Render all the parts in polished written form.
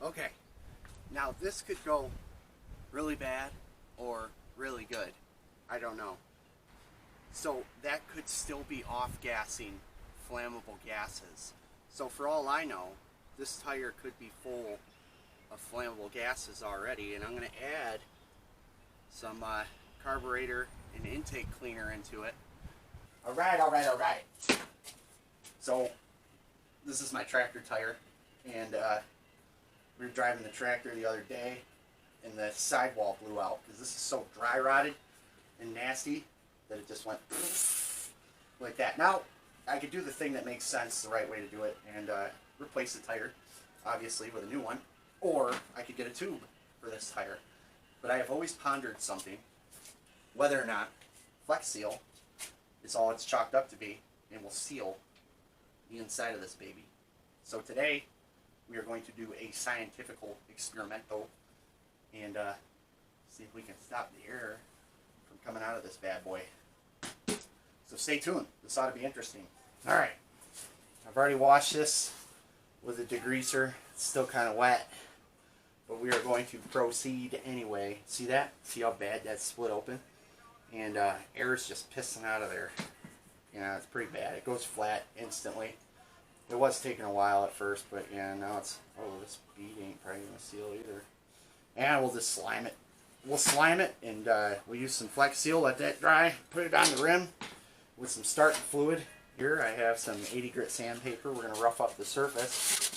Okay, now this could go really bad or really good. I don't know. So that could still be off-gassing flammable gases. So for all I know, this tire could be full of flammable gases already, and I'm going to add some carburetor and intake cleaner into it. Alright. So this is my tractor tire, and we were driving the tractor the other day, and the sidewall blew out because this is so dry rotted and nasty that it just went like that. Now I could do the thing that makes sense, the right way to do it, and replace the tire, obviously, with a new one, or I could get a tube for this tire. But I have always pondered something, whether or not Flex Seal is all it's chalked up to be and will seal the inside of this baby. So today we are going to do a scientific experimento and see if we can stop the air from coming out of this bad boy. So stay tuned. This ought to be interesting. Alright, I've already washed this with a degreaser. It's still kind of wet, but we are going to proceed anyway. See that? See how bad that's split open? And air is just pissing out of there. Yeah, it's pretty bad. It goes flat instantly. It was taking a while at first, but yeah, now it's... Oh, this bead ain't probably going to seal either. And we'll just slime it. We'll slime it, and we'll use some Flex Seal, let that dry, put it on the rim with some starting fluid. Here I have some 80 grit sandpaper. We're going to rough up the surface.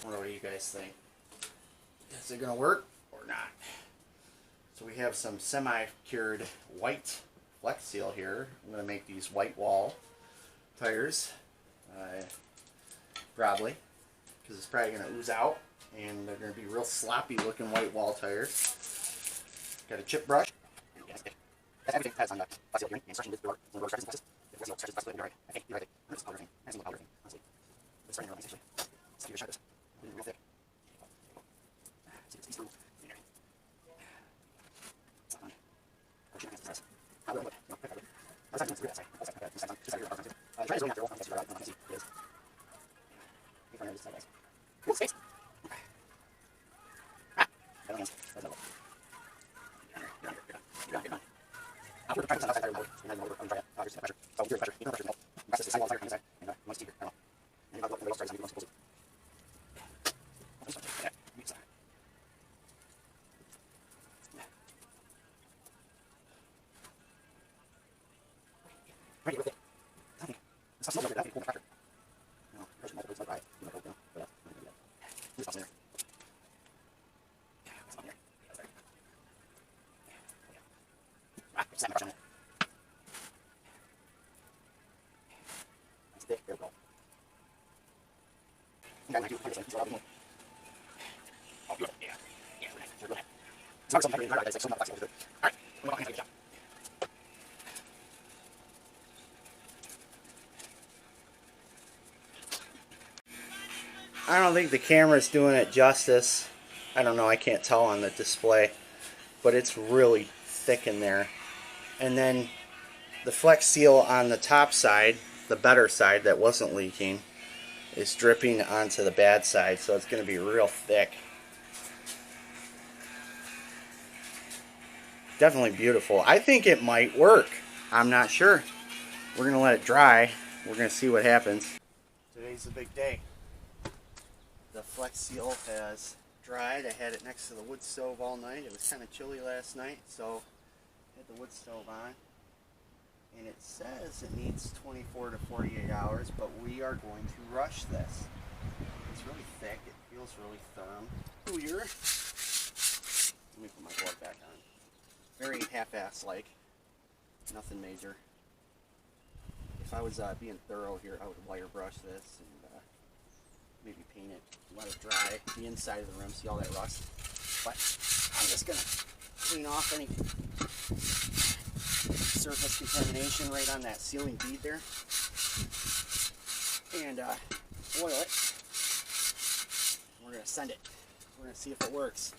What do you guys think? Is it going to work or not? So we have some semi-cured white Flex Seal here. I'm going to make these white wall tires, probably, because it's probably going to ooze out, and they're going to be real sloppy looking white wall tires. Got a chip brush. Everything has on the Flex Seal here. The instruction is the road stretches and flexes. The Flex Seal stretches and flexes. Right. I think you're right. I'm just powder thing. I think powder thing. Honestly, it's starting to release actually. Let's give it a shot. This real thick. See this through. How will it? No, perfectly. I was not going to do that side. Okay, this side's on. This side here. Try to zoom out there. I guess you're right. I can see it is. Keep on this side, guys. Cool space. Okay. Ah! That hands. That's level. You're on. I'll put the pressure outside there. And then we'll try it. Here's the pressure. So here's the pressure. Even the pressure is low. Press this sidewall tire on the side. And once it's deeper, I don't know. And if I look at the starts, I'm going to close it. Okay. Ready with it. I think it's not so good. I think pull the pressure. No, pressure multiple. It's not right. You might hold down, but I'm going to do that. Just stop there. Yeah, it's not there. Yeah, that's right. Yeah. Ah, just set my pressure on it. That's thick. There we go. Okay, I might do it. So I'll be more. Oh, beautiful. Yeah. Yeah, good. Sure, go ahead. It's not something I like so much flexible. All right. I'm going to get a job. I don't think the camera's doing it justice. I don't know, I can't tell on the display, but it's really thick in there. And then the Flex Seal on the top side, the better side that wasn't leaking, is dripping onto the bad side, so it's going to be real thick. Definitely beautiful. I think it might work. I'm not sure. We're going to let it dry. We're going to see what happens. Today's a big day. The Flex Seal has dried. I had it next to the wood stove all night. It was kind of chilly last night, so I had the wood stove on. And it says it needs 24 to 48 hours, but we are going to rush this. It's really thick. It feels really firm. Here. Let me put my board back on. Very half-ass-like. Nothing major. If I was being thorough here, I would wire brush this and maybe paint it, let it dry, the inside of the rim, see all that rust. But I'm just going to clean off any surface contamination right on that sealing bead there. And oil it. We're going to send it. We're going to see if it works.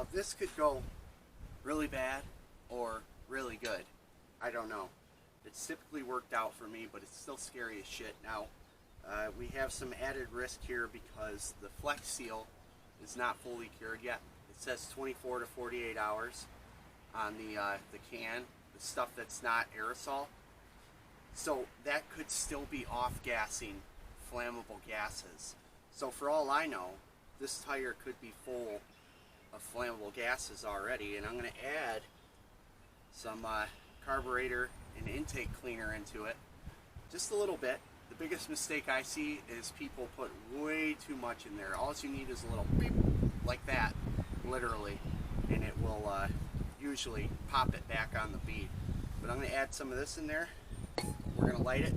Now this could go really bad or really good. I don't know. It's typically worked out for me, but it's still scary as shit. Now, we have some added risk here because the Flex Seal is not fully cured yet. It says 24 to 48 hours on the can, the stuff that's not aerosol. So that could still be off-gassing flammable gases. So for all I know, this tire could be full of flammable gases already, and I'm going to add some carburetor and intake cleaner into it, just a little bit. The biggest mistake I see is people put way too much in there. All you need is a little beep like that, literally, and it will usually pop it back on the bead. But I'm going to add some of this in there. We're going to light it,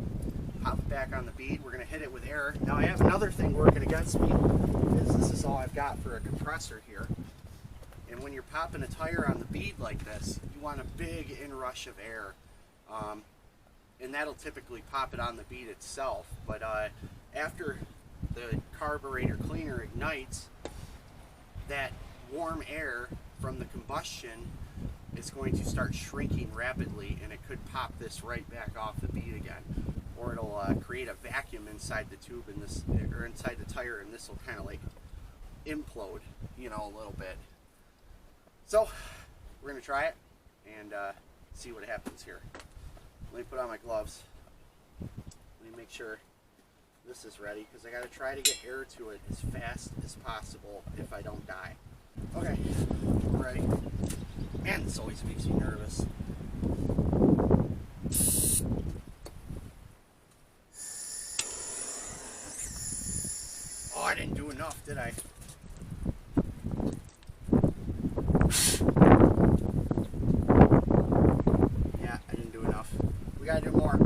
pop it back on the bead. We're going to hit it with air. Now I have another thing working against me, is this is all I've got for a compressor here. And when you're popping a tire on the bead like this, you want a big inrush of air. And that'll typically pop it on the bead itself. But after the carburetor cleaner ignites, that warm air from the combustion is going to start shrinking rapidly, and it could pop this right back off the bead again. Or it'll create a vacuum inside the tube in this, or inside the tire, and this will kind of like implode, you know, a little bit. So we're going to try it and see what happens here. Let me put on my gloves. Let me make sure this is ready, because I got to try to get air to it as fast as possible if I don't die. Okay, we're ready. Man, this always makes me nervous. Oh, I didn't do enough, did I? Yeah, I didn't do enough. We gotta do more.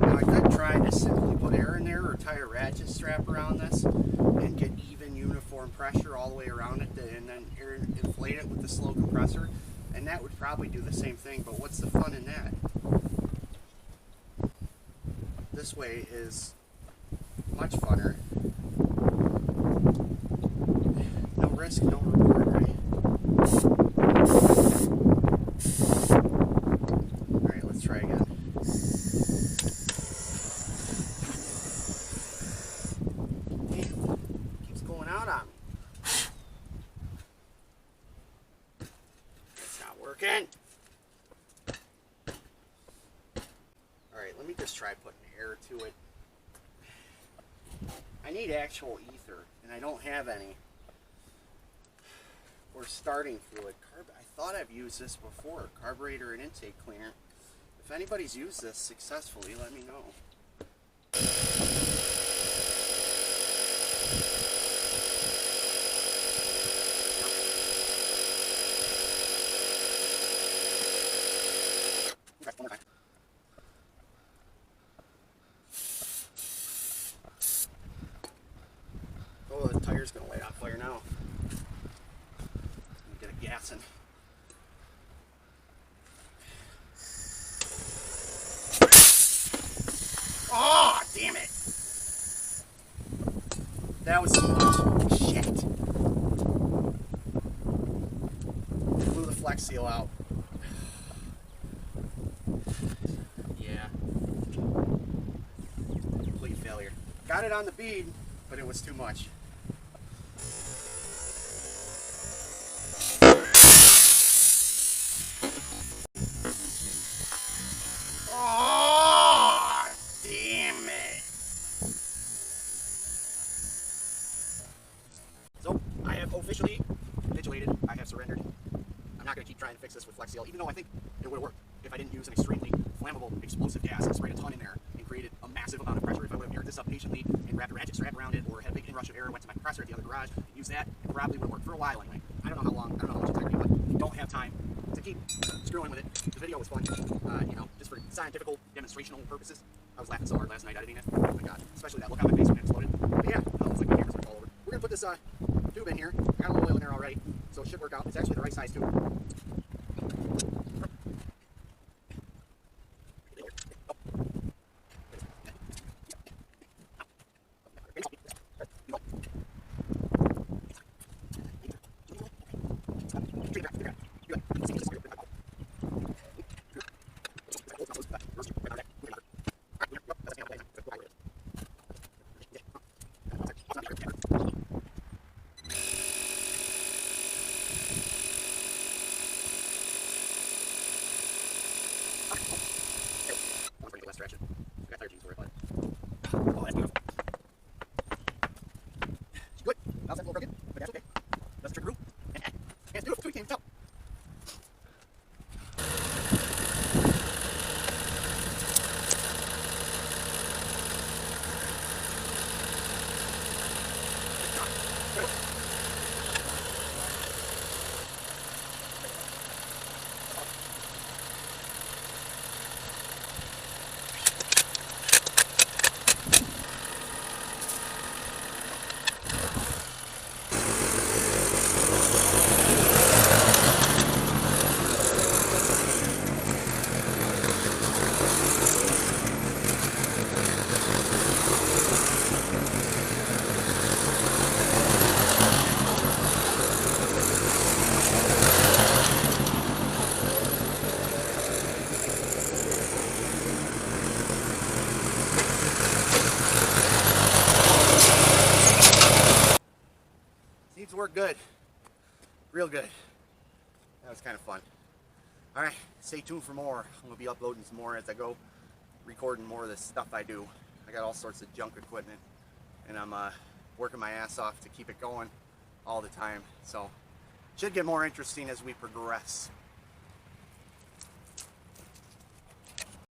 Now I could try to simply put air in there or tie a ratchet strap around this and get even uniform pressure all the way around it, and then inflate it with the slow compressor, and that would probably do the same thing. But what's the fun in that? This way is much funner. No risk, no reward, right? Alright, let's try again. Damn, keeps going out on me. It's not working. Alright, let me just try putting air to it. I need actual ether, and I don't have any. Or starting fluid. I thought I've used this before, carburetor and intake cleaner. If anybody's used this successfully, let me know. Okay, one more time. Oh, the tire's gonna light on fire now. Get a gassing. Oh, damn it! That was too much. Shit. Blew the Flex Seal out. Yeah. Complete failure. Got it on the bead, but it was too much. Oh, damn it. So, I have officially capitulated. I have surrendered. I'm not going to keep trying to fix this with Flex Seal, even though I think it would have worked if I didn't use an extremely flammable, explosive gas and sprayed a ton in there and created a massive amount of pressure. If I would have aired this up patiently and wrapped a ratchet strap around it, or had a big inrush of air and went to my compressor at the other garage and used that, it probably would have worked for a while anyway. I don't know how long, I don't know how much integrity, but I don't have time to keep screwing with it. The video was fun, you know, just for scientific, demonstrational purposes. I was laughing so hard last night editing it. Oh my god. Especially that look on my face when it exploded. But yeah, it looks like my camera's gonna fall over. We're gonna put this tube in here. Got a little oil in there already, so it should work out. It's actually the right size tube. worked good. Real good. That was kind of fun. Alright, stay tuned for more. I'm going to be uploading some more as I go, recording more of the stuff I do. I got all sorts of junk equipment, and I'm working my ass off to keep it going all the time. So, should get more interesting as we progress.